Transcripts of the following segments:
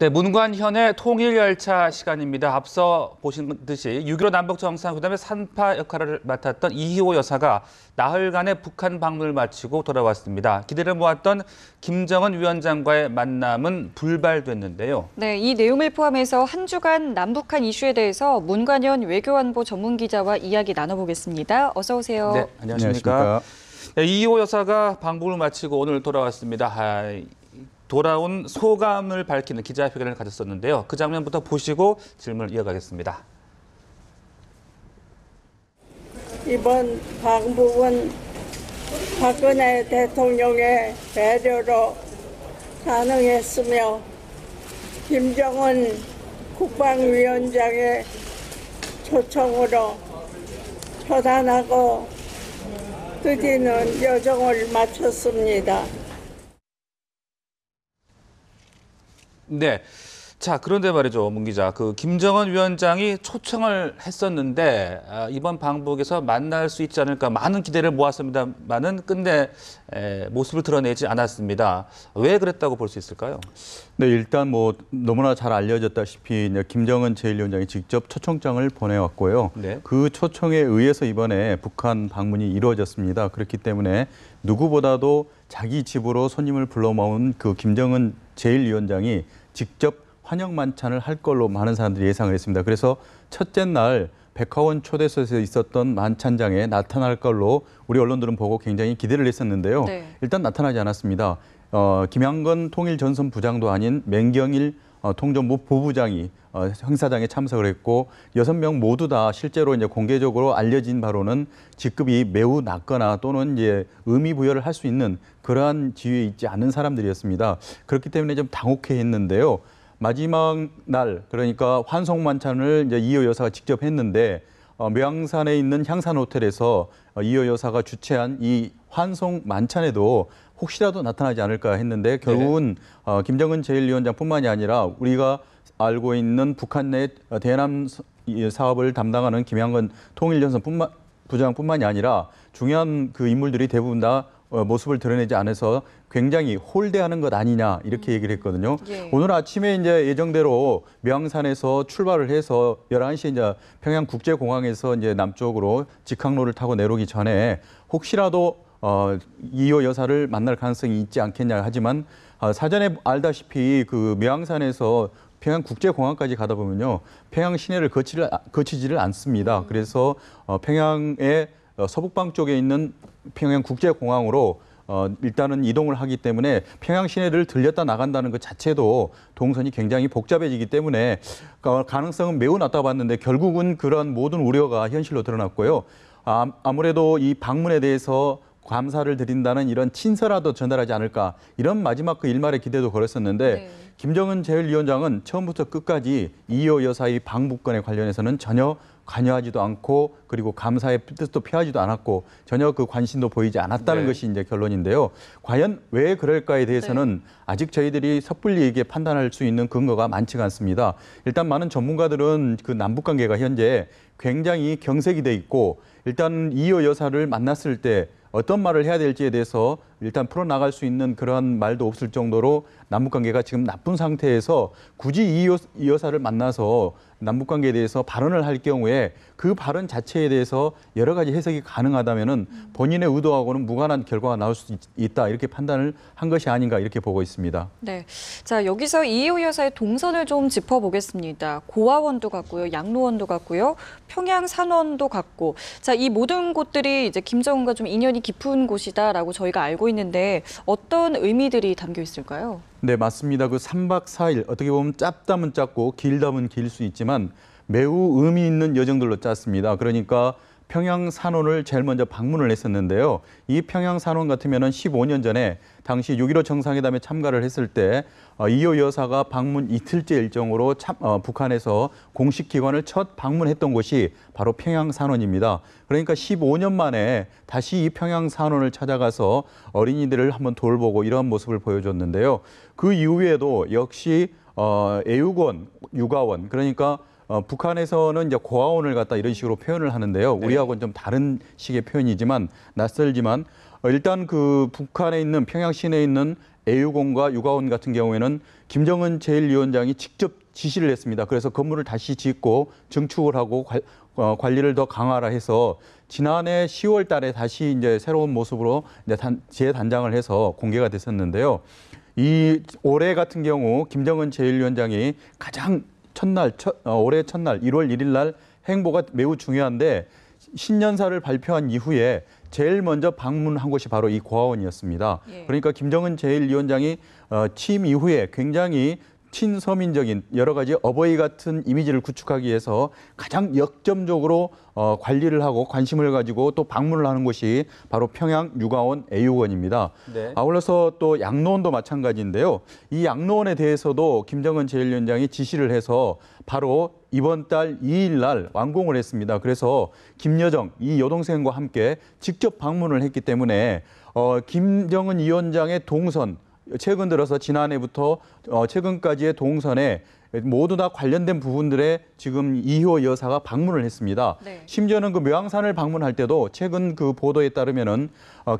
네, 문관현의 통일열차 시간입니다. 앞서 보신 듯이 6.15 남북정상회담의 산파 역할을 맡았던 이희호 여사가 나흘간의 북한 방문을 마치고 돌아왔습니다. 기대를 모았던 김정은 위원장과의 만남은 불발됐는데요. 네, 이 내용을 포함해서 한 주간 남북한 이슈에 대해서 문관현 외교안보 전문기자와 이야기 나눠보겠습니다. 어서 오세요. 네, 안녕하십니까. 네, 이희호 여사가 방문을 마치고 오늘 돌아왔습니다. 돌아온 소감을 밝히는 기자회견을 가졌었는데요. 그 장면부터 보시고 질문을 이어가겠습니다. 이번 방북은 박근혜 대통령의 배려로 가능했으며 김정은 국방위원장의 초청으로 편안하고 뜻있는 여정을 마쳤습니다. 네. 자, 그런데 말이죠, 문 기자. 김정은 위원장이 초청을 했었는데 이번 방북에서 만날 수 있지 않을까 많은 기대를 모았습니다만은 끝내 모습을 드러내지 않았습니다. 왜 그랬다고 볼 수 있을까요? 네, 일단 너무나 잘 알려졌다시피 이제 김정은 제1위원장이 직접 초청장을 보내왔고요. 네. 그 초청에 의해서 이번에 북한 방문이 이루어졌습니다. 그렇기 때문에 누구보다도 자기 집으로 손님을 불러 모은 그 김정은 제1위원장이 직접 환영 만찬을 할 걸로 많은 사람들이 예상을 했습니다. 그래서 첫째 날 백화원 초대소에서 있었던 만찬장에 나타날 걸로 우리 언론들은 보고 굉장히 기대를 했었는데요. 네. 일단 나타나지 않았습니다. 김양건 통일전선부장도 아닌 맹경일 통전부 부부장이 행사장에 참석을 했고 6명 모두 다 실제로 이제 공개적으로 알려진 바로는 직급이 매우 낮거나 또는 이제 의미 부여를 할 수 있는 그러한 지위에 있지 않은 사람들이었습니다. 그렇기 때문에 좀 당혹해했는데요. 마지막 날 그러니까 환송 만찬을 이제 이희호 여사가 직접 했는데 매왕산에 있는 향산 호텔에서 이희호 여사가 주최한 이 환송 만찬에도 혹시라도 나타나지 않을까 했는데 결국은 김정은 제1위원장뿐만이 아니라 우리가 알고 있는 북한 내 대남 사업을 담당하는 김양건 통일전선 부장뿐만이 아니라 중요한 그 인물들이 대부분 다 모습을 드러내지 않아서 굉장히 홀대하는 것 아니냐 이렇게 얘기를 했거든요. 예. 오늘 아침에 이제 예정대로 매왕산에서 출발을 해서 11시에 이제 평양국제공항에서 이제 남쪽으로 직항로를 타고 내려오기 전에 혹시라도 이희호 여사를 만날 가능성이 있지 않겠냐 하지만 사전에 알다시피 그 매왕산에서 평양국제공항까지 가다 보면요. 평양 시내를 거치지를 않습니다. 그래서 평양의 서북방 쪽에 있는 평양국제공항으로 일단은 이동을 하기 때문에 평양 시내를 들렸다 나간다는 것 자체도 동선이 굉장히 복잡해지기 때문에 가능성은 매우 낮다고 봤는데 결국은 그런 모든 우려가 현실로 드러났고요. 아무래도 이 방문에 대해서 감사를 드린다는 이런 친서라도 전달하지 않을까 이런 마지막 그 일말의 기대도 걸었었는데 네. 김정은 제1위원장은 처음부터 끝까지 이희호 여사의 방북건에 관련해서는 전혀 관여하지도 않고 그리고 감사의 뜻도 표하지도 않았고 전혀 그 관심도 보이지 않았다는 것이 이제 결론인데요. 과연 왜 그럴까에 대해서는 아직 저희들이 섣불리 이게 판단할 수 있는 근거가 많지가 않습니다. 일단 많은 전문가들은 그 남북 관계가 현재 굉장히 경색이 돼 있고 일단 이희호 여사를 만났을 때 어떤 말을 해야 될지에 대해서 일단 풀어나갈 수 있는 그런 말도 없을 정도로 남북관계가 지금 나쁜 상태에서 굳이 이 여사를 만나서 남북관계에 대해서 발언을 할 경우에 그 발언 자체에 대해서 여러 가지 해석이 가능하다면은 본인의 의도하고는 무관한 결과가 나올 수 있다 이렇게 판단을 한 것이 아닌가 이렇게 보고 있습니다. 네, 자 여기서 이희호 여사의 동선을 좀 짚어보겠습니다. 고아원도 갔고요, 양로원도 갔고요, 평양 산원도 갔고, 자 이 모든 곳들이 이제 김정은과 좀 인연이 깊은 곳이다라고 저희가 알고 있는데 어떤 의미들이 담겨 있을까요? 네, 맞습니다. 그 3박 4일 어떻게 보면 짧다면 짧고 길다면 길 수 있지만 매우 의미 있는 여정들로 짰습니다. 그러니까 평양 산원을 제일 먼저 방문을 했었는데요. 이 평양 산원 같으면은 15년 전에 당시 6.15 정상회담에 참가를 했을 때 이희호 여사가 방문 이틀째 일정으로 북한에서 공식 기관을 첫 방문했던 곳이 바로 평양 산원입니다. 그러니까 15년 만에 다시 이 평양 산원을 찾아가서 어린이들을 한번 돌보고 이러한 모습을 보여줬는데요. 그 이후에도 역시 애육원, 육아원 그러니까 북한에서는 이제 고아원을 갖다 이런 식으로 표현을 하는데요. 우리하고는 좀 다른 식의 표현이지만 낯설지만 일단 그 북한에 있는 평양 시내에 있는 애유공과 육아원 같은 경우에는 김정은 제1위원장이 직접 지시를 했습니다. 그래서 건물을 다시 짓고 증축을 하고 관리를 더 강화라 해서 지난해 10월 달에 다시 이제 새로운 모습으로 이제 재단장을 해서 공개가 됐었는데요. 이 올해 같은 경우 김정은 제1위원장이 가장 올해 첫날 1월 1일 날 행보가 매우 중요한데 신년사를 발표한 이후에 제일 먼저 방문한 곳이 바로 이 고아원이었습니다. 예. 그러니까 김정은 제1위원장이 취임 이후에 굉장히 친서민적인 여러 가지 어버이 같은 이미지를 구축하기 위해서 가장 역점적으로 관리를 하고 관심을 가지고 또 방문을 하는 곳이 바로 평양 육아원 애육원입니다. 네. 아울러서 또 양로원도 마찬가지인데요. 이 양로원에 대해서도 김정은 제1위원장이 지시를 해서 바로 이번 달 2일 날 완공을 했습니다. 그래서 김여정 이 여동생과 함께 직접 방문을 했기 때문에 김정은 위원장의 동선 최근 들어서 지난해부터 최근까지의 동선에 모두 다 관련된 부분들에 지금 이효 여사가 방문을 했습니다. 네. 심지어는 그 묘양산을 방문할 때도 최근 그 보도에 따르면은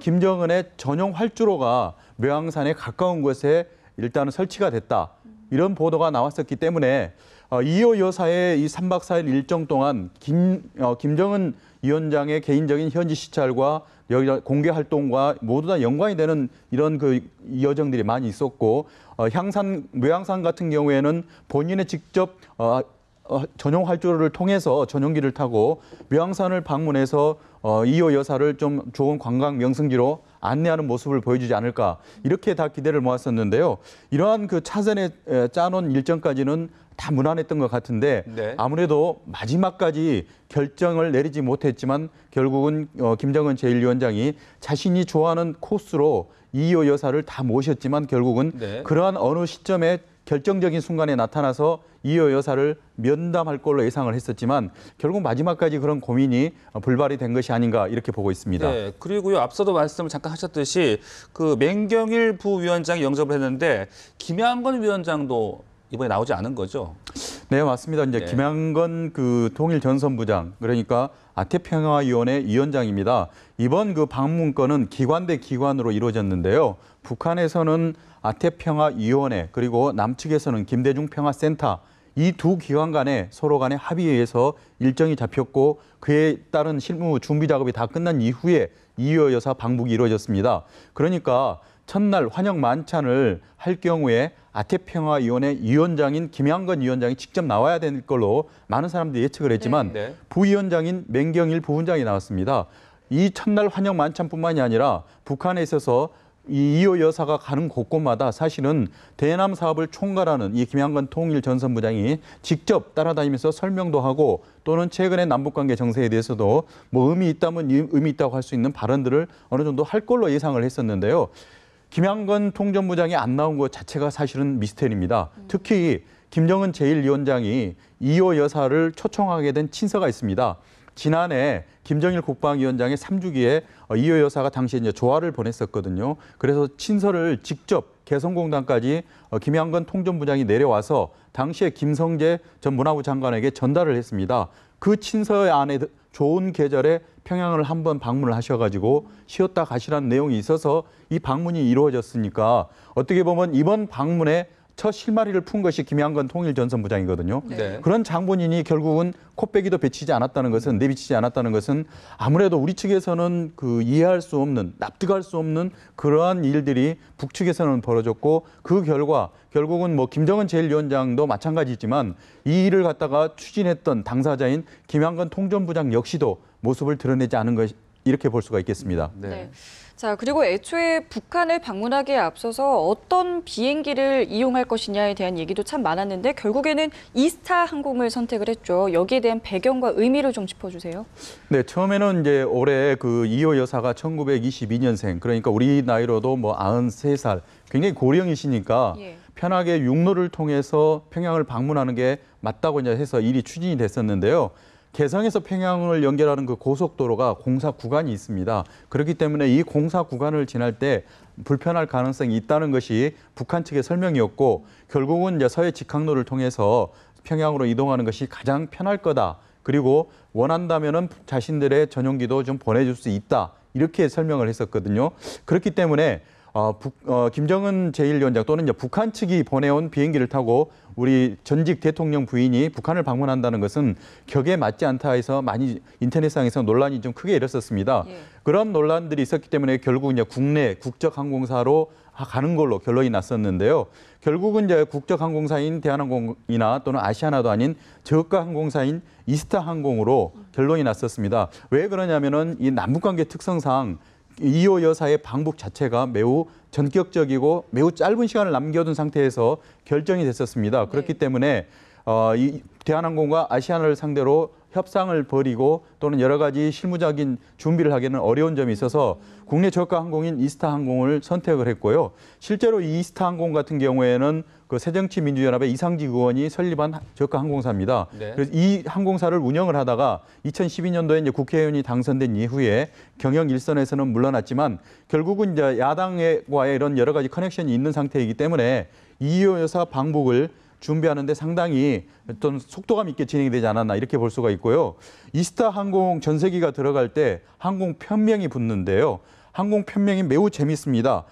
김정은의 전용 활주로가 묘양산에 가까운 곳에 일단은 설치가 됐다. 이런 보도가 나왔었기 때문에 이효 여사의 이 3박 4일 일정 동안 김정은 위원장의 개인적인 현지 시찰과 여기 공개 활동과 모두 다 연관이 되는 이런 그 여정들이 많이 있었고 묘양산 같은 경우에는 본인의 직접 전용 활주로를 통해서 전용기를 타고 묘양산을 방문해서 이효 여사를 좀 좋은 관광 명승지로 안내하는 모습을 보여주지 않을까 이렇게 다 기대를 모았었는데요. 이러한 그 차전에 짜놓은 일정까지는 다 무난했던 것 같은데 네. 아무래도 마지막까지 결정을 내리지 못했지만 결국은 김정은 제1위원장이 자신이 좋아하는 코스로 이효 여사를 다 모셨지만 결국은 네. 그러한 어느 시점에 결정적인 순간에 나타나서 이효 여사를 면담할 걸로 예상을 했었지만 결국 마지막까지 그런 고민이 불발이 된 것이 아닌가 이렇게 보고 있습니다. 네, 그리고요 앞서도 말씀을 잠깐 하셨듯이 그 맹경일 부위원장이 영접을 했는데 김양건 위원장도 이번에 나오지 않은 거죠? 네, 맞습니다. 이제 네. 김양건 그 통일전선부장 그러니까 아태평화위원회 위원장입니다. 이번 그 방문권은 기관 대 기관으로 이루어졌는데요. 북한에서는 아태평화위원회 그리고 남측에서는 김대중 평화센터 이 두 기관 간에 서로 간의 합의에 의해서 일정이 잡혔고 그에 따른 실무 준비 작업이 다 끝난 이후에 이효 여사 방북이 이루어졌습니다. 그러니까 첫날 환영 만찬을 할 경우에 아태평화위원회 위원장인 김양건 위원장이 직접 나와야 될 걸로 많은 사람들이 예측을 했지만 네. 부위원장인 맹경일 부부장이 나왔습니다. 이 첫날 환영 만찬뿐만이 아니라 북한에 있어서 이 이효 여사가 가는 곳곳마다 사실은 대남 사업을 총괄하는 이 김양건 통일전선부장이 직접 따라다니면서 설명도 하고 또는 최근의 남북관계 정세에 대해서도 뭐 의미 있다면 의미 있다고 할 수 있는 발언들을 어느 정도 할 걸로 예상을 했었는데요. 김양건 통전부장이 안 나온 것 자체가 사실은 미스터리입니다. 특히 김정은 제1위원장이 이효 여사를 초청하게 된 친서가 있습니다. 지난해 김정일 국방위원장의 3주기에 이효 여사가 당시에 이제 조화를 보냈었거든요. 그래서 친서를 직접 개성공단까지 김양건 통전부장이 내려와서 당시에 김성재 전 문화부 장관에게 전달을 했습니다. 그 친서 안에 좋은 계절에 평양을 한번 방문을 하셔가지고 쉬었다 가시라는 내용이 있어서 이 방문이 이루어졌으니까 어떻게 보면 이번 방문에 첫 실마리를 푼 것이 김양건 통일전선부장이거든요. 네. 그런 장본인이 결국은 코빼기도 내비치지 않았다는 것은 아무래도 우리 측에서는 그 이해할 수 없는, 납득할 수 없는 그러한 일들이 북측에서는 벌어졌고 그 결과 결국은 뭐 김정은 제1위원장도 마찬가지지만 이 일을 갖다가 추진했던 당사자인 김양건 통전부장 역시도 모습을 드러내지 않은 것 이렇게 볼 수가 있겠습니다. 네. 자, 그리고 애초에 북한을 방문하기에 앞서서 어떤 비행기를 이용할 것이냐에 대한 얘기도 참 많았는데 결국에는 이스타 항공을 선택을 했죠. 여기에 대한 배경과 의미를 좀 짚어주세요. 네, 처음에는 이제 올해 그 이효 여사가 1922년생, 그러니까 우리 나이로도 뭐 93살, 굉장히 고령이시니까 예. 편하게 육로를 통해서 평양을 방문하는 게 맞다고 이제 해서 일이 추진이 됐었는데요. 개성에서 평양을 연결하는 그 고속도로가 공사 구간이 있습니다. 그렇기 때문에 이 공사 구간을 지날 때 불편할 가능성이 있다는 것이 북한 측의 설명이었고 결국은 이제 서해 직항로를 통해서 평양으로 이동하는 것이 가장 편할 거다. 그리고 원한다면은 자신들의 전용기도 좀 보내줄 수 있다. 이렇게 설명을 했었거든요. 그렇기 때문에 김정은 제1위원장 또는 이제 북한 측이 보내온 비행기를 타고 우리 전직 대통령 부인이 북한을 방문한다는 것은 격에 맞지 않다 해서 많이 인터넷상에서 논란이 좀 크게 일었었습니다. 예. 그런 논란들이 있었기 때문에 결국 이제 국내 국적 항공사로 가는 걸로 결론이 났었는데요. 결국은 이제 국적 항공사인 대한항공이나 또는 아시아나도 아닌 저가 항공사인 이스타 항공으로 결론이 났었습니다. 왜 그러냐면은 이 남북관계 특성상 이호 여사의 방북 자체가 매우 전격적이고 매우 짧은 시간을 남겨둔 상태에서 결정이 됐었습니다. 그렇기 때문에 이 대한항공과 아시아나를 상대로 협상을 벌이고 또는 여러 가지 실무적인 준비를 하기는 어려운 점이 있어서 국내 저가 항공인 이스타 항공을 선택을 했고요. 실제로 이 이스타 항공 같은 경우에는 그 새정치민주연합의 이상직 의원이 설립한 저가 항공사입니다. 네. 그래서 이 항공사를 운영을 하다가 2012년도에 이제 국회의원이 당선된 이후에 경영 일선에서는 물러났지만 결국은 이제 야당과의 이런 여러 가지 커넥션이 있는 상태이기 때문에 이호 여사 방북을 준비하는데 상당히 어떤 속도감 있게 진행이 되지 않았나 이렇게 볼 수가 있고요. 이스타 항공 전세기가 들어갈 때 항공 편명이 붙는데요. 항공 편명이 매우 재밌습니다.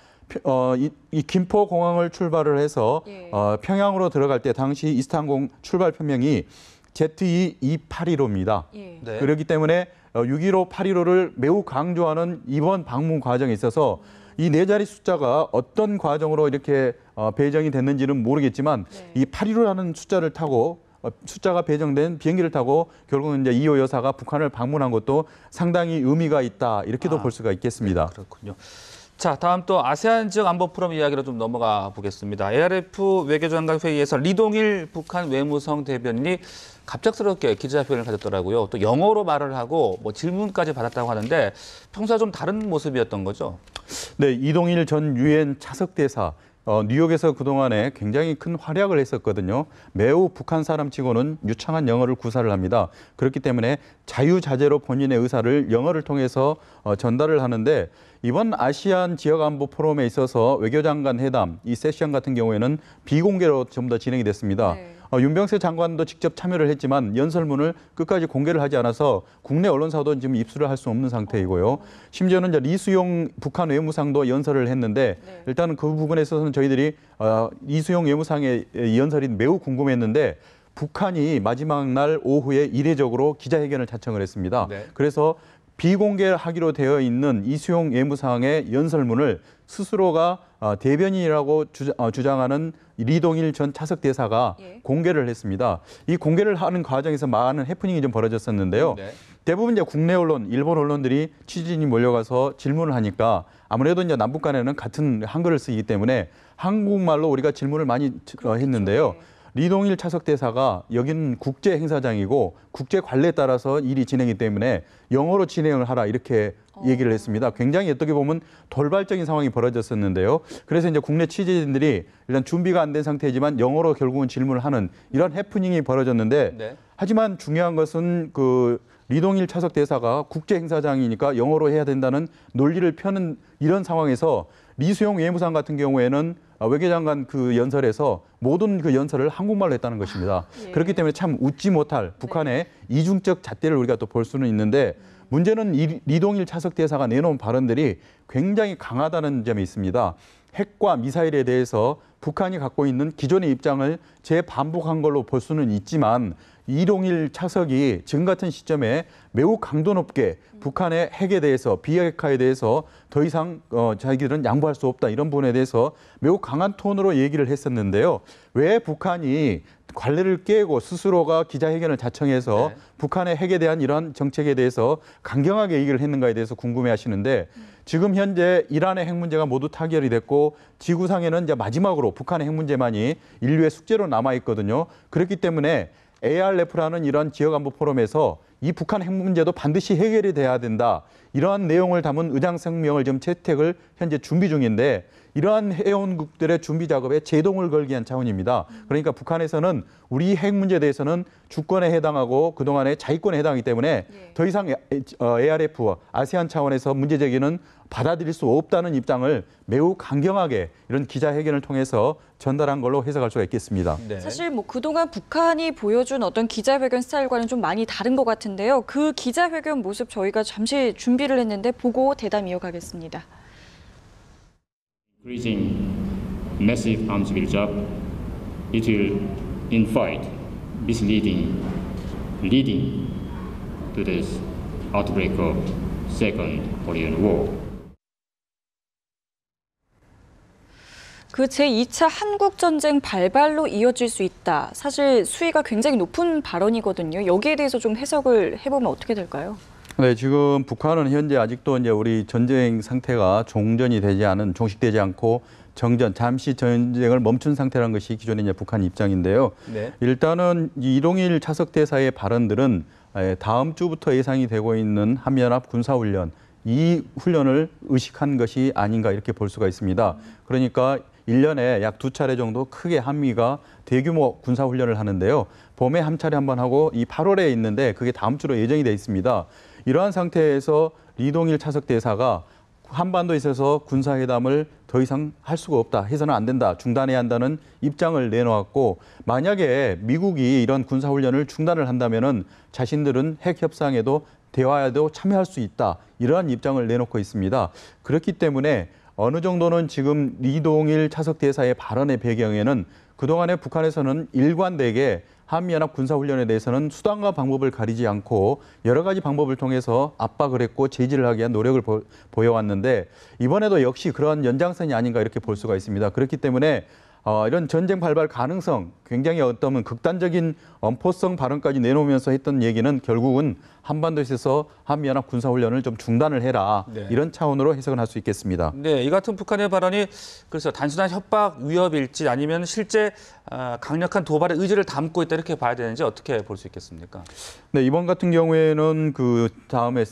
이 김포공항을 출발을 해서 예. 평양으로 들어갈 때 당시 이스타 항공 출발 편명이 ZE281호입니다. 예. 네. 그렇기 때문에 615, 815를 매우 강조하는 이번 방문 과정에 있어서 이 네 자리 숫자가 어떤 과정으로 이렇게 배정이 됐는지는 모르겠지만 네. 이 815라는 숫자를 타고 숫자가 배정된 비행기를 타고 결국은 이제 이호 여사가 북한을 방문한 것도 상당히 의미가 있다 이렇게도 볼 수가 있겠습니다. 그렇군요. 자, 다음 또 아세안 지역 안보 포럼 이야기로 좀 넘어가 보겠습니다. ARF 외교장관 회의에서 리동일 북한 외무성 대변인이 갑작스럽게 기자회견을 가졌더라고요. 또 영어로 말을 하고 뭐 질문까지 받았다고 하는데 평소와 좀 다른 모습이었던 거죠? 네, 이동일 전 유엔 차석대사 뉴욕에서 그동안에 굉장히 큰 활약을 했었거든요. 매우 북한 사람치고는 유창한 영어를 구사를 합니다. 그렇기 때문에 자유자재로 본인의 의사를 영어를 통해서 전달을 하는데 이번 아시안 지역안보 포럼에 있어서 외교장관 회담, 이 세션 같은 경우에는 비공개로 전부 다 진행이 됐습니다. 네. 윤병세 장관도 직접 참여를 했지만 연설문을 끝까지 공개를 하지 않아서 국내 언론사도 지금 입수를 할 수 없는 상태이고요. 심지어는 이제 리수용 북한 외무상도 연설을 했는데 네. 일단은 그 부분에 있어서는 저희들이 이수용 외무상의 연설이 매우 궁금했는데 북한이 마지막 날 오후에 이례적으로 기자회견을 자청을 했습니다. 네. 그래서 비공개하기로 되어 있는 이수용 외무상의 연설문을 스스로가 대변인이라고 주장하는 리동일 전 차석 대사가 예. 공개를 했습니다. 이 공개를 하는 과정에서 많은 해프닝이 좀 벌어졌었는데요. 네. 대부분 이제 국내 언론, 일본 언론들이 취재진이 몰려가서 질문을 하니까 아무래도 이제 남북 간에는 같은 한글을 쓰기 때문에 한국말로 우리가 질문을 많이 했는데요. 네. 리동일 차석 대사가 여기는 국제 행사장이고 국제 관례에 따라서 일이 진행이기 때문에 영어로 진행을 하라 이렇게 얘기를 했습니다. 굉장히 어떻게 보면 돌발적인 상황이 벌어졌었는데요. 그래서 이제 국내 취재진들이 일단 준비가 안 된 상태이지만 영어로 결국은 질문을 하는 이런 해프닝이 벌어졌는데 네. 하지만 중요한 것은 그 리동일 차석 대사가 국제 행사장이니까 영어로 해야 된다는 논리를 펴는 이런 상황에서 리수용 외무상 같은 경우에는 외교장관 그 연설에서 모든 그 연설을 한국말로 했다는 것입니다. 예. 그렇기 때문에 참 웃지 못할 북한의 이중적 잣대를 우리가 또 볼 수는 있는데 문제는 이 리동일 차석 대사가 내놓은 발언들이 굉장히 강하다는 점이 있습니다. 핵과 미사일에 대해서 북한이 갖고 있는 기존의 입장을 재반복한 걸로 볼 수는 있지만 이동일 차석이 지금 같은 시점에 매우 강도 높게 북한의 핵에 대해서 비핵화에 대해서 더 이상 자기들은 양보할 수 없다 이런 부분에 대해서 매우 강한 톤으로 얘기를 했었는데요. 왜 북한이 관례를 깨고 스스로가 기자회견을 자청해서 네. 북한의 핵에 대한 이러한 정책에 대해서 강경하게 얘기를 했는가에 대해서 궁금해하시는데 지금 현재 이란의 핵 문제가 모두 타결이 됐고 지구상에는 이제 마지막으로 북한의 핵 문제만이 인류의 숙제로 남아 있거든요. 그렇기 때문에 ARF라는 이런 지역안보 포럼에서 이 북한 핵 문제도 반드시 해결이 돼야 된다. 이러한 내용을 담은 의장성명을 지금 채택을 현재 준비 중인데 이러한 회원국들의 준비 작업에 제동을 걸기 위한 차원입니다. 그러니까 북한에서는 우리 핵 문제에 대해서는 주권에 해당하고 그동안의 자위권에 해당하기 때문에 더 이상 ARF, 아세안 차원에서 문제 제기는 받아들일 수 없다는 입장을 매우 강경하게 이런 기자회견을 통해서 전달한 걸로 해석할 수가 있겠습니다. 네. 사실 뭐 그동안 북한이 보여준 어떤 기자회견 스타일과는 좀 많이 다른 것 같은데요. 그 기자회견 모습 저희가 잠시 준비를 했는데 보고 대담 이어가겠습니다. Increasing massive arms buildup, it will invite misleading, leading to this outbreak of Second Korean War. 그 제2차 한국전쟁 발발로 이어질 수 있다. 사실 수위가 굉장히 높은 발언이거든요. 여기에 대해서 좀 해석을 해보면 어떻게 될까요? 네, 지금 북한은 현재 아직도 이제 우리 전쟁 상태가 종전이 되지 않은, 종식되지 않고 정전, 잠시 전쟁을 멈춘 상태라는 것이 기존의 이제 북한 입장인데요. 네. 일단은 이동일 차석 대사의 발언들은 다음 주부터 예상이 되고 있는 한미연합 군사훈련, 이 훈련을 의식한 것이 아닌가 이렇게 볼 수가 있습니다. 그러니까 1년에 약 2차례 정도 크게 한미가 대규모 군사훈련을 하는데요. 봄에 한 차례 한번 하고 이 8월에 있는데 그게 다음 주로 예정이 돼 있습니다. 이러한 상태에서 리동일 차석 대사가 한반도에 있어서 군사회담을 더 이상 할 수가 없다, 해서는 안 된다, 중단해야 한다는 입장을 내놓았고, 만약에 미국이 이런 군사훈련을 중단을 한다면은 자신들은 핵협상에도 대화에도 참여할 수 있다, 이러한 입장을 내놓고 있습니다. 그렇기 때문에 어느 정도는 지금 리동일 차석 대사의 발언의 배경에는 그동안에 북한에서는 일관되게 한미연합 군사훈련에 대해서는 수단과 방법을 가리지 않고 여러 가지 방법을 통해서 압박을 했고 제지를 하기 위한 노력을 보여왔는데, 이번에도 역시 그러한 연장선이 아닌가 이렇게 볼 수가 있습니다. 그렇기 때문에 이런 전쟁 발발 가능성, 굉장히 어떤 극단적인 엄포성 발언까지 내놓으면서 했던 얘기는 결국은 한반도에서 한미연합 군사훈련을 좀 중단을 해라, 네. 이런 차원으로 해석을 할 수 있겠습니다. 네, 이 같은 북한의 발언이 그래서 단순한 협박 위협일지 아니면 실제 강력한 도발의 의지를 담고 있다, 이렇게 봐야 되는지 어떻게 볼 수 있겠습니까? 네, 이번 같은 경우에는 그 다음에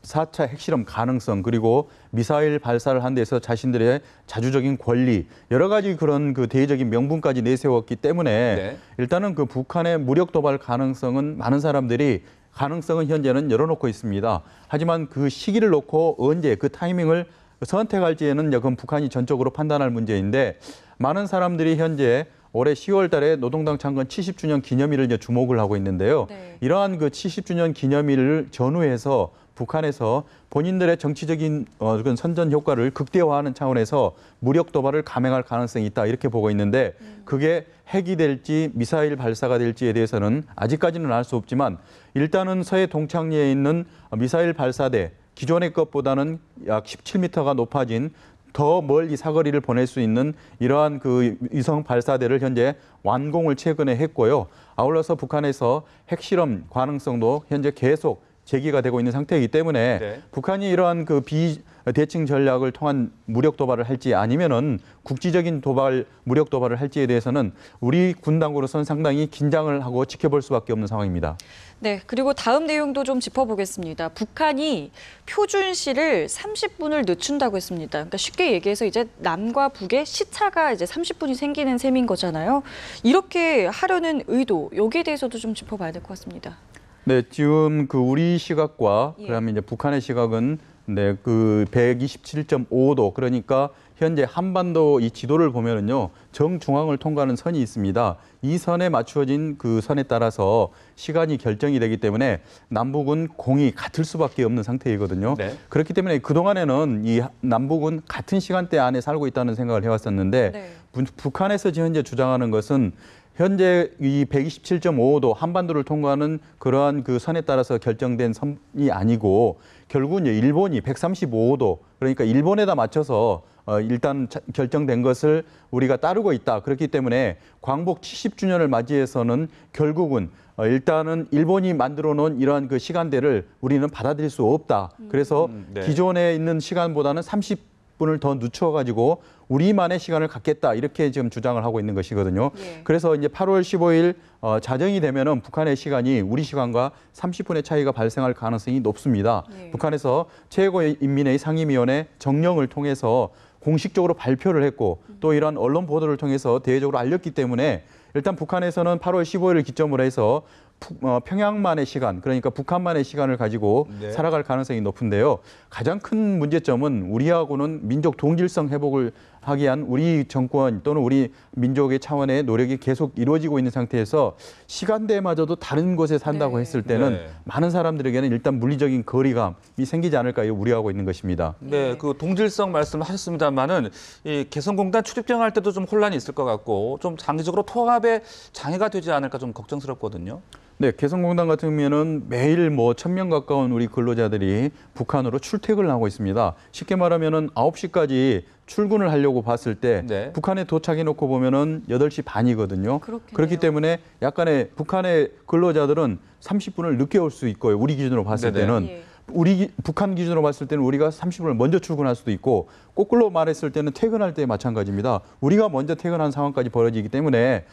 4차 핵실험 가능성, 그리고 미사일 발사를 한 데서 자신들의 자주적인 권리, 여러 가지 그런 그 대외적인 명분까지 내세웠기 때문에 네. 일단은 그 북한의 무력 도발 가능성은 많은 사람들이 가능성은 현재는 열어놓고 있습니다. 하지만 그 시기를 놓고 언제 그 타이밍을 선택할지에는 그건 북한이 전적으로 판단할 문제인데, 많은 사람들이 현재 올해 10월 달에 노동당 창건 70주년 기념일을 이제 주목을 하고 있는데요. 네. 이러한 그 70주년 기념일을 전후해서 북한에서 본인들의 정치적인 그런 선전 효과를 극대화하는 차원에서 무력 도발을 감행할 가능성이 있다, 이렇게 보고 있는데, 그게 핵이 될지 미사일 발사가 될지에 대해서는 아직까지는 알 수 없지만, 일단은 서해 동창리에 있는 미사일 발사대, 기존의 것보다는 약 17m가 높아진 더 멀리 사거리를 보낼 수 있는 이러한 그 위성 발사대를 현재 완공을 최근에 했고요. 아울러서 북한에서 핵실험 가능성도 현재 계속 제기가 되고 있는 상태이기 때문에 네. 북한이 이러한 그 비대칭 전략을 통한 무력 도발을 할지 아니면은 국지적인 도발, 무력 도발을 할지에 대해서는 우리 군 당국으로서는 상당히 긴장을 하고 지켜볼 수밖에 없는 상황입니다. 네, 그리고 다음 내용도 좀 짚어보겠습니다. 북한이 표준시를 30분을 늦춘다고 했습니다. 그러니까 쉽게 얘기해서 이제 남과 북의 시차가 이제 30분이 생기는 셈인 거잖아요. 이렇게 하려는 의도, 여기에 대해서도 좀 짚어봐야 될 것 같습니다. 네, 지금 그 우리 시각과 예. 그다음에 이제 북한의 시각은 네, 그 127.5도, 그러니까 현재 한반도 이 지도를 보면은요, 정중앙을 통과하는 선이 있습니다. 이 선에 맞추어진 그 선에 따라서 시간이 결정이 되기 때문에 남북은 공이 같을 수밖에 없는 상태이거든요. 네. 그렇기 때문에 그동안에는 이 남북은 같은 시간대 안에 살고 있다는 생각을 해왔었는데, 네. 북한에서 지금 현재 주장하는 것은 현재 이 127.5도 한반도를 통과하는 그러한 그 선에 따라서 결정된 선이 아니고, 결국은 일본이 135도, 그러니까 일본에다 맞춰서 일단 결정된 것을 우리가 따르고 있다. 그렇기 때문에 광복 70주년을 맞이해서는 결국은 일단은 일본이 만들어 놓은 이러한 그 시간대를 우리는 받아들일 수 없다. 그래서 네. 기존에 있는 시간보다는 30분을 더 늦춰가지고 우리만의 시간을 갖겠다, 이렇게 지금 주장을 하고 있는 것이거든요. 예. 그래서 이제 8월 15일 자정이 되면은 북한의 시간이 우리 시간과 30분의 차이가 발생할 가능성이 높습니다. 예. 북한에서 최고인민회의 상임위원회 정령을 통해서 공식적으로 발표를 했고, 또 이러한 언론 보도를 통해서 대외적으로 알렸기 때문에 일단 북한에서는 8월 15일을 기점으로 해서 평양만의 시간, 그러니까 북한만의 시간을 가지고 네. 살아갈 가능성이 높은데요. 가장 큰 문제점은 우리하고는 민족 동질성 회복을 하기 위한 우리 정권 또는 우리 민족의 차원의 노력이 계속 이루어지고 있는 상태에서 시간대마저도 다른 곳에 산다고 네. 했을 때는 네. 많은 사람들에게는 일단 물리적인 거리감이 생기지 않을까 우려하고 있는 것입니다. 네, 그 동질성 말씀하셨습니다만은 이 개성공단 출입경할 때도 좀 혼란이 있을 것 같고 좀 장기적으로 통합에 장애가 되지 않을까 좀 걱정스럽거든요. 네, 개성공단 같은 경우에는 매일 1,000명 가까운 우리 근로자들이 북한으로 출퇴근을 하고 있습니다. 쉽게 말하면은 9시까지 출근을 하려고 봤을 때 네. 북한에 도착해 놓고 보면은 8시 반이거든요. 그렇겠네요. 그렇기 때문에 약간의 북한의 근로자들은 30분을 늦게 올 수 있고요. 우리 기준으로 봤을 네네. 때는 예. 북한 기준으로 봤을 때는 우리가 30분을 먼저 출근할 수도 있고 거꾸로 말했을 때는 퇴근할 때 마찬가지입니다. 우리가 먼저 퇴근한 상황까지 벌어지기 때문에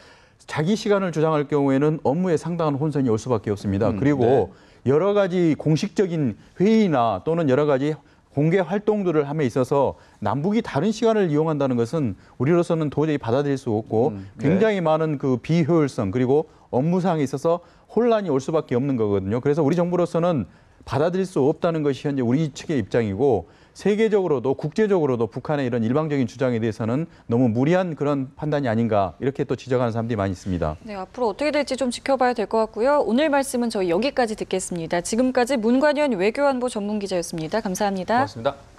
자기 시간을 주장할 경우에는 업무에 상당한 혼선이 올 수밖에 없습니다. 그리고 여러 가지 공식적인 회의나 또는 여러 가지 공개 활동들을 함에 있어서 남북이 다른 시간을 이용한다는 것은 우리로서는 도저히 받아들일 수 없고 굉장히 많은 그 비효율성 그리고 업무상에 있어서 혼란이 올 수밖에 없는 거거든요. 그래서 우리 정부로서는 받아들일 수 없다는 것이 현재 우리 측의 입장이고 세계적으로도 국제적으로도 북한의 이런 일방적인 주장에 대해서는 너무 무리한 그런 판단이 아닌가 이렇게 또 지적하는 사람들이 많이 있습니다. 네, 앞으로 어떻게 될지 좀 지켜봐야 될 것 같고요. 오늘 말씀은 저희 여기까지 듣겠습니다. 지금까지 문관현 외교안보 전문기자였습니다. 감사합니다. 고맙습니다.